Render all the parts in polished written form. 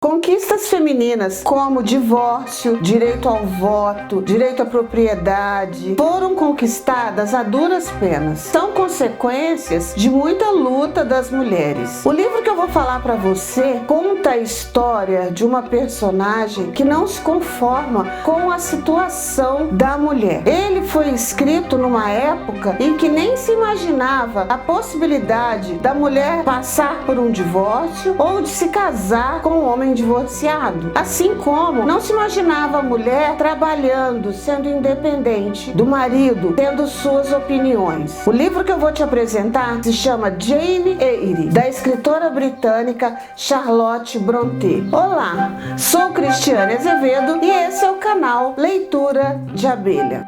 Conquistas femininas como divórcio, direito ao voto, direito à propriedade, foram conquistadas a duras penas. São consequências de muita luta das mulheres. O livro que eu vou falar para você conta a história de uma personagem que não se conforma com a situação da mulher. Ele foi escrito numa época em que nem se imaginava a possibilidade da mulher passar por um divórcio ou de se casar com um homem divorciado. Assim como não se imaginava a mulher trabalhando, sendo independente do marido, tendo suas opiniões. O livro que eu vou te apresentar se chama Jane Eyre, da escritora britânica Charlotte Brontë. Olá, sou Cristiane Azevedo e esse é o canal Leitura de Abelha.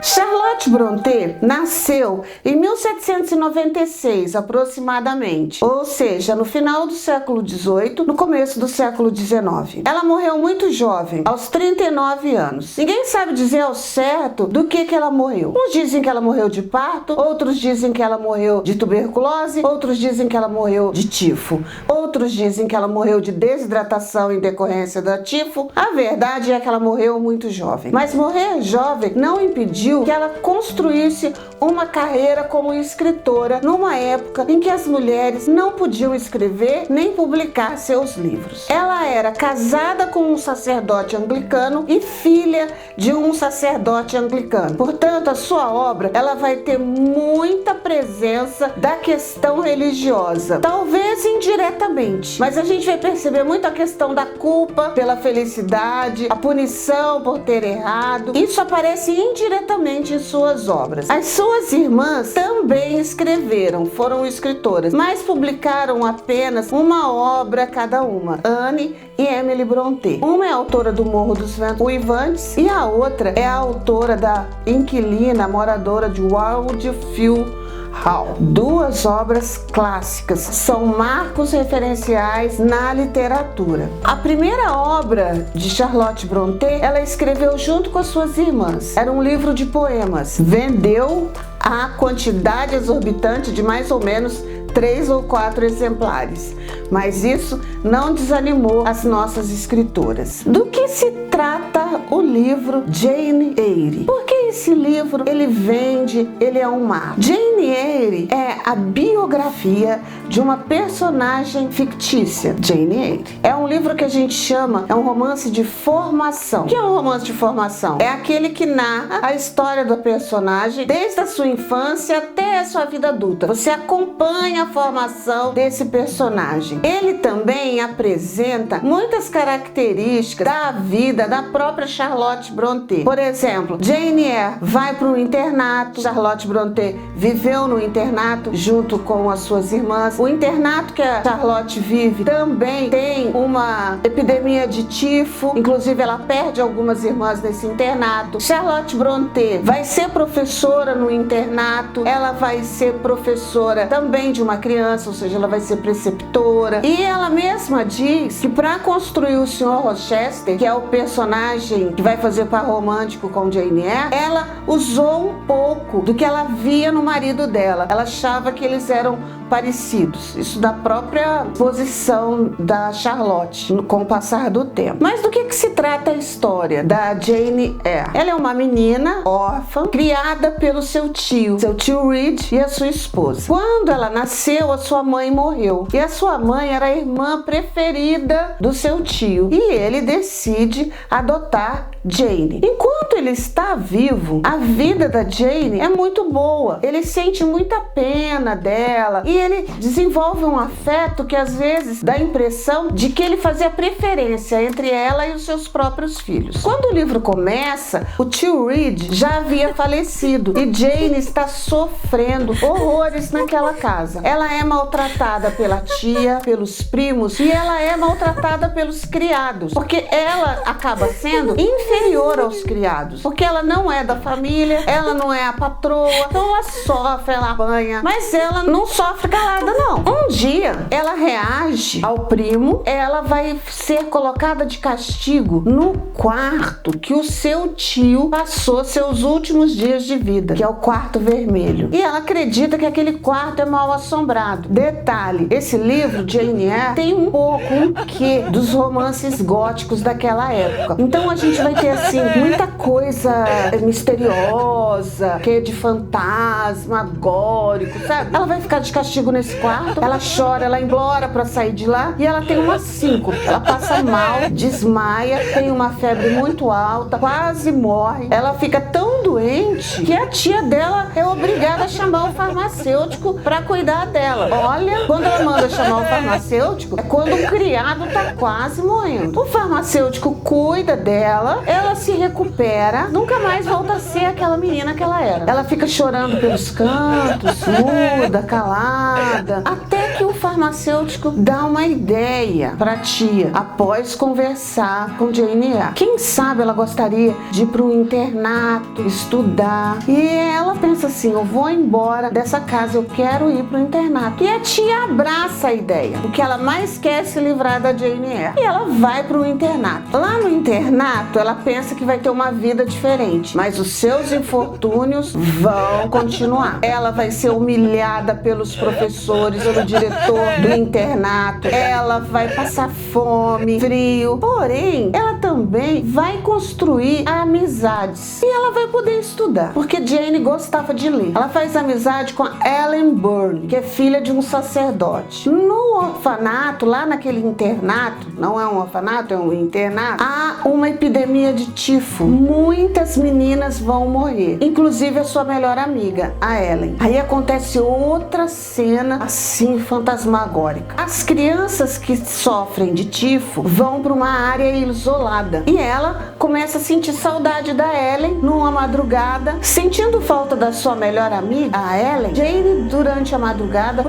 Charlotte Brontë nasceu em 1796 aproximadamente, ou seja, no final do século XVIII, no começo do século XIX. Ela morreu muito jovem, aos 39 anos. Ninguém sabe dizer ao certo do que ela morreu. Uns dizem que ela morreu de parto, outros dizem que ela morreu de tuberculose, outros dizem que ela morreu de tifo, outros dizem que ela morreu de desidratação em decorrência da tifo. A verdade é que ela morreu muito jovem. Mas morrer jovem não impediu que ela construísse uma carreira como escritora numa época em que as mulheres não podiam escrever nem publicar seus livros. Ela era casada com um sacerdote anglicano e filha de um sacerdote anglicano. Portanto, a sua obra ela vai ter muita presença da questão religiosa, talvez indiretamente, mas a gente vai perceber muito a questão da culpa pela felicidade, a punição por ter errado. Isso aparece indiretamente em suas obras. As suas irmãs também escreveram, foram escritoras, mas publicaram apenas uma obra cada uma, Anne e Emily Brontë. Uma é autora do Morro dos Ventos Uivantes e a outra é a autora da Inquilina, moradora de Wildfield Hall. Duas obras clássicas, são marcos referenciais na literatura. A primeira obra de Charlotte Brontë, ela escreveu junto com as suas irmãs. Era um livro de poemas. Vendeu a quantidade exorbitante de mais ou menos 3 ou 4 exemplares. Mas isso não desanimou as nossas escritoras. Do que se trata o livro Jane Eyre? Porque esse livro, ele vende, ele é um marco. Jane Eyre é a biografia de uma personagem fictícia, Jane Eyre. É um livro que a gente chama, é um romance de formação. O que é um romance de formação? É aquele que narra a história do personagem desde a sua infância até a sua vida adulta. Você acompanha a formação desse personagem. Ele também apresenta muitas características da vida da própria Charlotte Brontë. Por exemplo, Jane Eyre vai para um internato. Charlotte Brontë viveu no internato junto com as suas irmãs. O internato que a Charlotte vive também tem uma epidemia de tifo. Inclusive, ela perde algumas irmãs nesse internato. Charlotte Brontë vai ser professora no internato. Ela vai ser professora também de uma criança, ou seja, ela vai ser preceptora. E ela mesma diz que para construir o Sr. Rochester, que é o personagem que vai fazer par romântico com Jane Eyre, ela usou um pouco do que ela via no marido dela. Ela achava que eles eram parecidos. Isso da própria posição da Charlotte com o passar do tempo. Mas do que se trata a história da Jane Eyre? Ela é uma menina órfã, criada pelo seu tio Reed e a sua esposa. Quando ela nasceu, a sua mãe morreu. E a sua mãe era a irmã preferida do seu tio. E ele decide adotar Jane. Enquanto ele está vivo, a vida da Jane é muito boa. Ele sente muita pena dela e ele desenvolve um afeto que às vezes dá a impressão de que ele fazia preferência entre ela e os seus próprios filhos. Quando o livro começa, o tio Reed já havia falecido e Jane está sofrendo horrores naquela casa. Ela é maltratada pela tia, pelos primos e ela é maltratada pelos criados, porque ela acaba sendo inferior aos criados, porque ela não é da família, ela não é a patroa, então ela sofre, ela apanha, mas ela não sofre fica calada não. Um dia ela reage ao primo, ela vai ser colocada de castigo no quarto que o seu tio passou seus últimos dias de vida, que é o quarto vermelho. E ela acredita que aquele quarto é mal assombrado. Detalhe, esse livro, Jane Eyre, tem um quê dos romances góticos daquela época. Então a gente vai ter assim muita coisa misteriosa, que é de fantasmagórico, sabe? Ela vai ficar de castigo nesse quarto, ela chora, ela implora pra sair de lá e ela tem uma síncope. Ela passa mal, desmaia, tem uma febre muito alta, quase morre. Ela fica tão doente que a tia dela é obrigada a chamar o farmacêutico pra cuidar dela. Olha, quando ela manda chamar o farmacêutico, é quando o criado tá quase morrendo. O farmacêutico cuida dela, ela se recupera, nunca mais volta a ser aquela menina que ela era. Ela fica chorando pelos cantos, muda, calada, até que o farmacêutico dá uma ideia pra tia, após conversar com Jane Eyre. Quem sabe ela gostaria de ir para um internato, estudar. E ela pensa assim, eu vou embora dessa casa, eu quero ir para o internato. E a tia abraça a ideia, porque ela mais quer se livrar da Jane Eyre. E ela vai para o internato. Lá no internato, ela pensa que vai ter uma vida diferente, mas os seus infortúnios vão continuar. Ela vai ser humilhada pelos professores, pelo diretor do internato. Ela vai passar fome, frio. Porém, ela também vai construir amizades. E ela vai poder estudar, porque Jane gostava de ler. Ela faz amizade com a Ellen Byrne, que é filha de um sacerdote. No orfanato, lá naquele internato, não é um orfanato, é um internato, há uma epidemia de tifo. Muitas meninas vão morrer, inclusive a sua melhor amiga, a Ellen. Aí acontece outra cena assim fantasmagórica. As crianças que sofrem de tifo vão para uma área isolada e ela começa a sentir saudade da Ellen numa madrugada, sentindo falta da sua melhor amiga, a Ellen. Jane, durante a madrugada,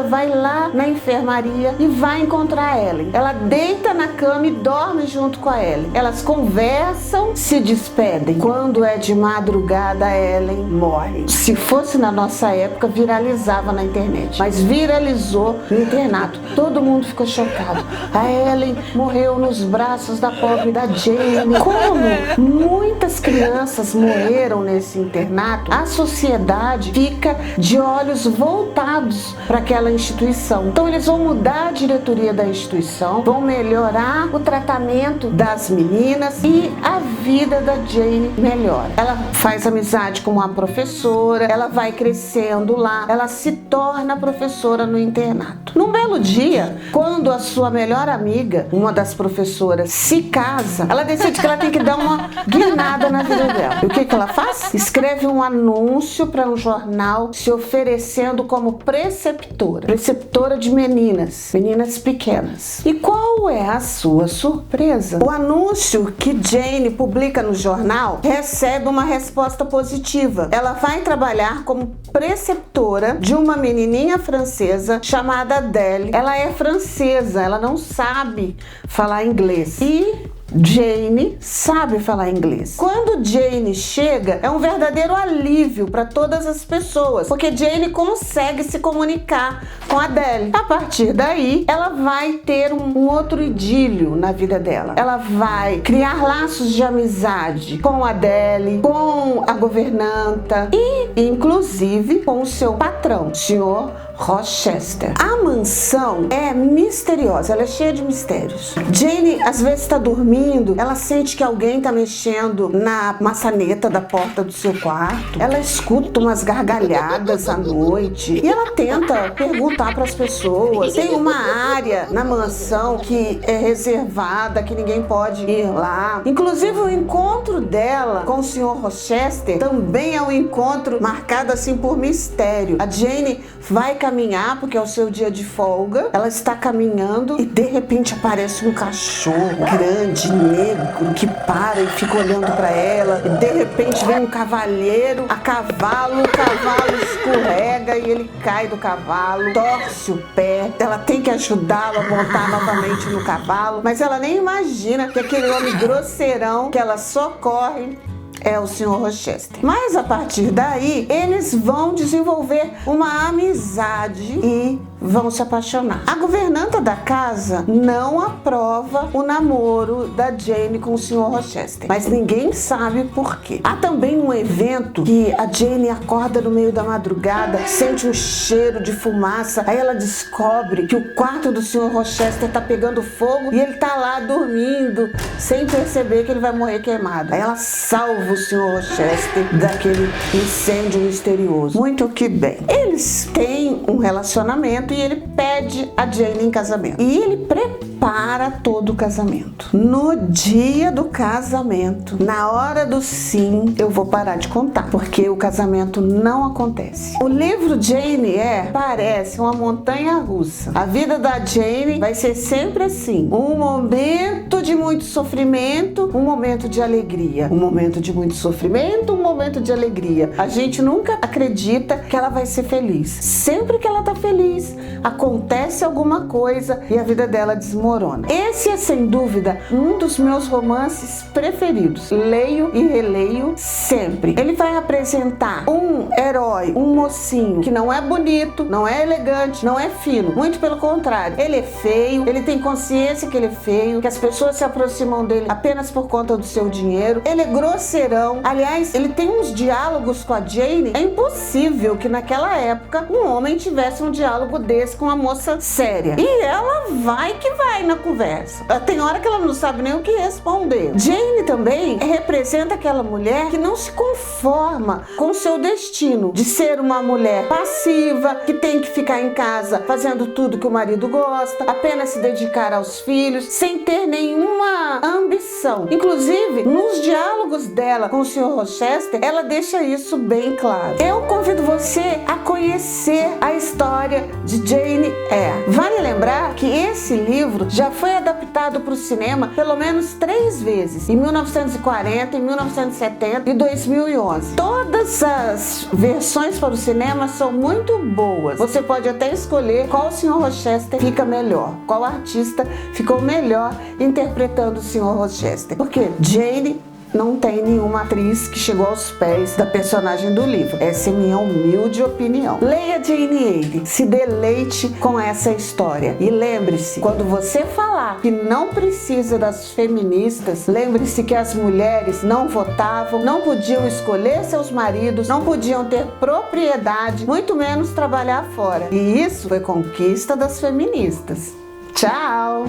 vai lá na enfermaria e vai encontrar a Ellen. Ela deita na cama e dorme junto com a Ellen. Elas conversam, se despedem. Quando é de madrugada, a Ellen morre. Se fosse na nossa época, viralizava na internet, mas viralizou no internato. Todo mundo ficou chocado. A Ellen morreu nos braços da pobre da Jane. Como muitas crianças morreram nesse internato, a sociedade fica de olhos voltados para aquela instituição. Então eles vão mudar a diretoria da instituição, vão melhorar o tratamento das meninas e a vida da Jane melhora. Ela faz amizade com uma professora, ela vai crescendo lá, ela se torna professora no internato. Num belo dia, quando a sua melhor amiga, uma das professoras, se casa, ela decide que ela tem que dar uma guinada na vida dela. E o que ela faz? Escreve um anúncio para um jornal se oferecendo como preceptora de meninas pequenas. E qual é a sua surpresa? O anúncio que Jane publica no jornal recebe uma resposta positiva. Ela vai trabalhar como preceptora de uma menininha francesa chamada Adele. Ela é francesa, ela não sabe falar inglês. E Jane sabe falar inglês. Quando Jane chega, é um verdadeiro alívio para todas as pessoas, porque Jane consegue se comunicar com a Adele. A partir daí, ela vai ter um outro idílio na vida dela. Ela vai criar laços de amizade com a Adele, com a governanta e, inclusive, com o seu patrão, o Sr. Rochester. A mansão é misteriosa, ela é cheia de mistérios. Jane às vezes está dormindo, ela sente que alguém está mexendo na maçaneta da porta do seu quarto. Ela escuta umas gargalhadas à noite e ela tenta perguntar para as pessoas. Tem uma área na mansão que é reservada, que ninguém pode ir lá. Inclusive o encontro dela com o Sr. Rochester também é um encontro marcado assim por mistério. A Jane vai caminhar, porque é o seu dia de folga. Ela está caminhando e de repente aparece um cachorro grande, negro, que para e fica olhando para ela. E de repente vem um cavalheiro a cavalo, o cavalo escorrega e ele cai do cavalo, torce o pé. Ela tem que ajudá-lo a montar novamente no cavalo, mas ela nem imagina que aquele homem grosseirão que ela socorre é o Sr. Rochester. Mas a partir daí, eles vão desenvolver uma amizade e vão se apaixonar. A governanta da casa não aprova o namoro da Jane com o Sr. Rochester, mas ninguém sabe por quê. Há também um evento que a Jane acorda no meio da madrugada, sente um cheiro de fumaça, aí ela descobre que o quarto do Sr. Rochester tá pegando fogo e ele tá lá dormindo, sem perceber que ele vai morrer queimado. Aí ela salva o Sr. Rochester daquele incêndio misterioso. Muito que bem. Eles têm um relacionamento e ele pede a Jane em casamento. E ele prepara todo o casamento. No dia do casamento, na hora do sim, eu vou parar de contar, porque o casamento não acontece. O livro Jane Eyre parece uma montanha russa. A vida da Jane vai ser sempre assim: um momento de muito sofrimento, um momento de alegria. Um momento de muito sofrimento, um momento de alegria. A gente nunca acredita que ela vai ser feliz. Sempre que ela tá feliz, acontece alguma coisa e a vida dela desmorona. Esse é, sem dúvida, um dos meus romances preferidos. Leio e releio sempre. Ele vai apresentar um herói, um mocinho que não é bonito, não é elegante, não é fino. Muito pelo contrário. Ele é feio, ele tem consciência que ele é feio, que as pessoas se aproximam dele apenas por conta do seu dinheiro. Ele é grosseirão. Aliás, ele tem uns diálogos com a Jane. É impossível que naquela época um homem tivesse um diálogo desse com uma moça séria. E ela vai que vai na conversa. Tem hora que ela não sabe nem o que responder. Jane também representa aquela mulher que não se conforma com o seu destino de ser uma mulher passiva, que tem que ficar em casa fazendo tudo que o marido gosta, apenas se dedicar aos filhos, sem ter nenhuma ambição. Inclusive, nos diálogos dela com o Sr. Rochester, ela deixa isso bem claro. Eu convido você a conhecer a história de Jane Eyre. Vale lembrar que esse livro já foi adaptado para o cinema pelo menos 3 vezes, em 1940, em 1970 e 2011. Todas as versões para o cinema são muito boas. Você pode até escolher qual o Sr. Rochester fica melhor, qual artista ficou melhor interpretando o Sr. Rochester. Porque Jane não tem nenhuma atriz que chegou aos pés da personagem do livro. Essa é minha humilde opinião. Leia Jane Eyre, se deleite com essa história. E lembre-se, quando você falar que não precisa das feministas, lembre-se que as mulheres não votavam, não podiam escolher seus maridos, não podiam ter propriedade, muito menos trabalhar fora. E isso foi conquista das feministas. Tchau!